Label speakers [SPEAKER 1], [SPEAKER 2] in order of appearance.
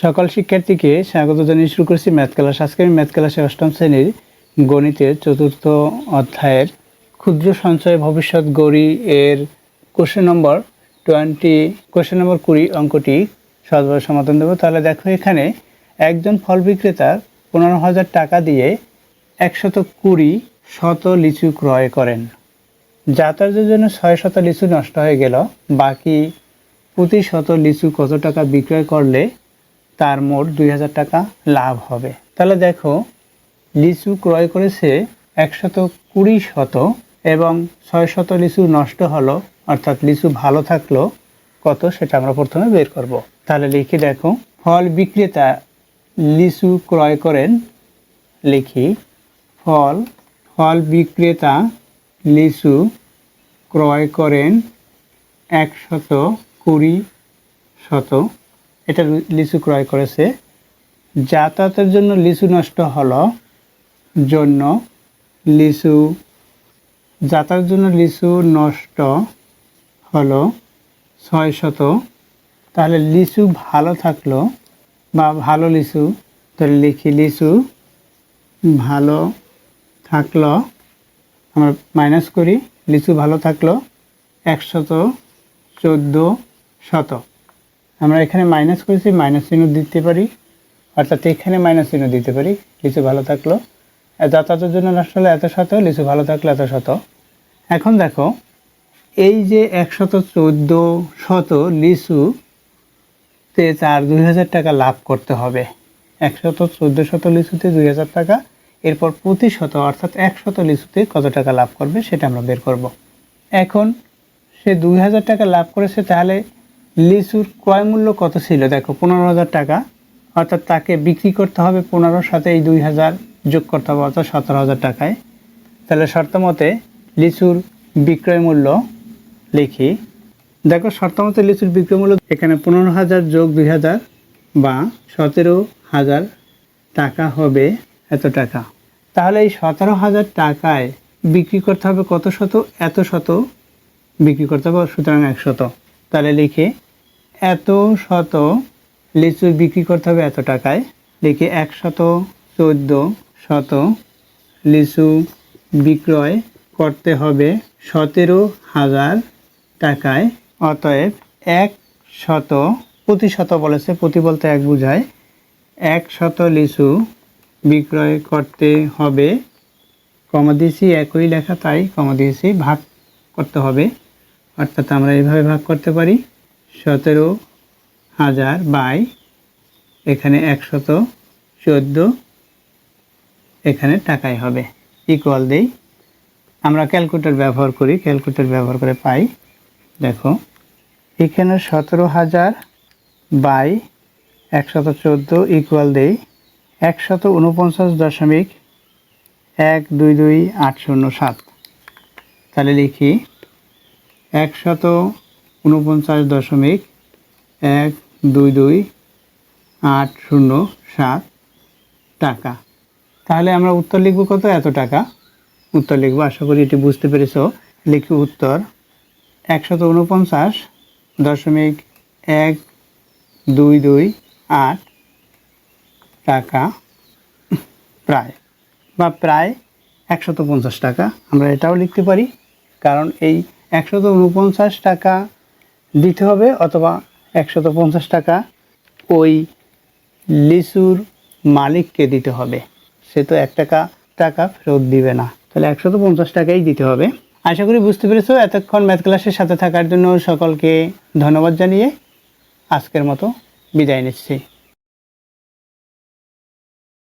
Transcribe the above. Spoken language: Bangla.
[SPEAKER 1] সকল শিক্ষার্থীকে স্বাগত জানিয়ে শুরু করছি ম্যাথ ক্লাস। আজকে আমি ম্যাথ ক্লাসে অষ্টম শ্রেণীর গণিতের চতুর্থ অধ্যায়ের ক্ষুদ্র সঞ্চয় ভবিষ্যৎ গড়ি এর কোশ্চেন নম্বর 20 অঙ্কটি সহজভাবে সমাধান দেবো। তাহলে দেখো, এখানে একজন ফল বিক্রেতা 15,000 টাকা দিয়ে 120 শত লিচু ক্রয় করেন। যাতায়াতের জন্য 6 শত লিচু নষ্ট হয়ে গেল। বাকি প্রতি শত লিচু কত টাকা বিক্রয় করলে তার মোট 2,000 টাকা লাভ হবে? তাহলে দেখো, লিচু ক্রয় করেছে 120 শত এবং 6 শত লিচু নষ্ট হলো, অর্থাৎ লিচু ভালো থাকলো কত, সেটা আমরা প্রথমে বের করব। তাহলে লিখি, দেখো, ফল বিক্রেতা লিচু ক্রয় করেন। লিখি, ফল বিক্রেতা লিচু ক্রয় করেন 120 শত, এটা লিচু ক্রয় করেছে। যাতায়াতের জন্য লিচু নষ্ট হলো, যাতায়াতের জন্য লিচু নষ্ট হলো 6 শত। তাহলে লিচু ভালো থাকলো বা ভালো লিচু, তাহলে লিখি লিচু ভালো থাকলো, আমরা মাইনাস করি, লিচু ভালো থাকলো 114 শত। আমরা এখানে মাইনাস করেছি, মাইনাস চিহ্ন দিতে পারি, অর্থাৎ এখানে মাইনাস চিহ্ন দিতে পারি। লিচু ভালো থাকলো, যাতায়াতের জন্য নষ্ট হলো এত শত, লিচু ভালো থাকলো এত শত। এখন দেখো, এই যে 114 শত লিচুতে তার 2,000 টাকা লাভ করতে হবে। 114 শত লিচুতে 2,000 টাকা, এরপর প্রতি শত অর্থাৎ 100 লিচুতে কত টাকা লাভ করবে সেটা আমরা বের করব। এখন সে 2,000 টাকা লাভ করেছে, তাহলে লিচুর ক্রয় মূল্য কত ছিল? দেখো, 15,000 টাকা, অর্থাৎ তাকে বিক্রি করতে হবে 15 সাথে এই 2,000 যোগ করতে হবে, অর্থাৎ 17,000 টাকায়। তাহলে শর্ত মতে লিচুর বিক্রয় মূল্য লিখি, দেখো, শর্ত মতে লিচুর বিক্রয় মূল্য এখানে 15,000 যোগ 2,000 বা 17,000 টাকা হবে এত টাকা। তাহলে এই 17,000 টাকায় বিক্রি করতে হবে কত শত? এত শত বিক্রি করতে হবে, সুতরাং 100। তাহলে লিখে এত শত লিচু বিক্রি করতে হবে এত টাকায়। লিখে 114 শত লিচু বিক্রয় করতে হবে 17,000 টাকায়। অতএব 100, প্রতি শত বলেছে, প্রতি বলতে 1 বোঝায়, 100 লিচু বিক্রয় করতে হবে, কমা দিয়েছি, একই লেখা তাই কমা দিয়েছি, ভাগ করতে হবে, অর্থাৎ আমরা এইভাবে ভাগ করতে পারি, 17,000 বাই এখানে 114, এখানে টাকায় হবে, ইকুয়াল দেই। আমরা ক্যালকুলেটর ব্যবহার করি, ক্যালকুলেটর ব্যবহার করে পাই, দেখো, এখানে 17,000 বাই 114 ইকুয়াল দেই 149.122807। তাহলে লিখি 149.122807 টাকা। তাহলে আমরা উত্তর লিখব কত? এত টাকা উত্তর লিখব। আশা করি এটি বুঝতে পেরেছ। লিখি উত্তর 149.1228 টাকা, প্রায় 150 টাকা। আমরা এটাও লিখতে পারি, কারণ এই 149 টাকা দিতে হবে, অথবা 150 টাকা ওই লিচুর মালিককে দিতে হবে, সে তো 1 টাকা ফেরত দিবে না, তাহলে 150 টাকাই দিতে হবে। আশা করি বুঝতে পেরেছো। এতক্ষণ ম্যাথ ক্লাসের সাথে থাকার জন্য সকলকে ধন্যবাদ জানিয়ে আজকের মতো বিদায় নিচ্ছি।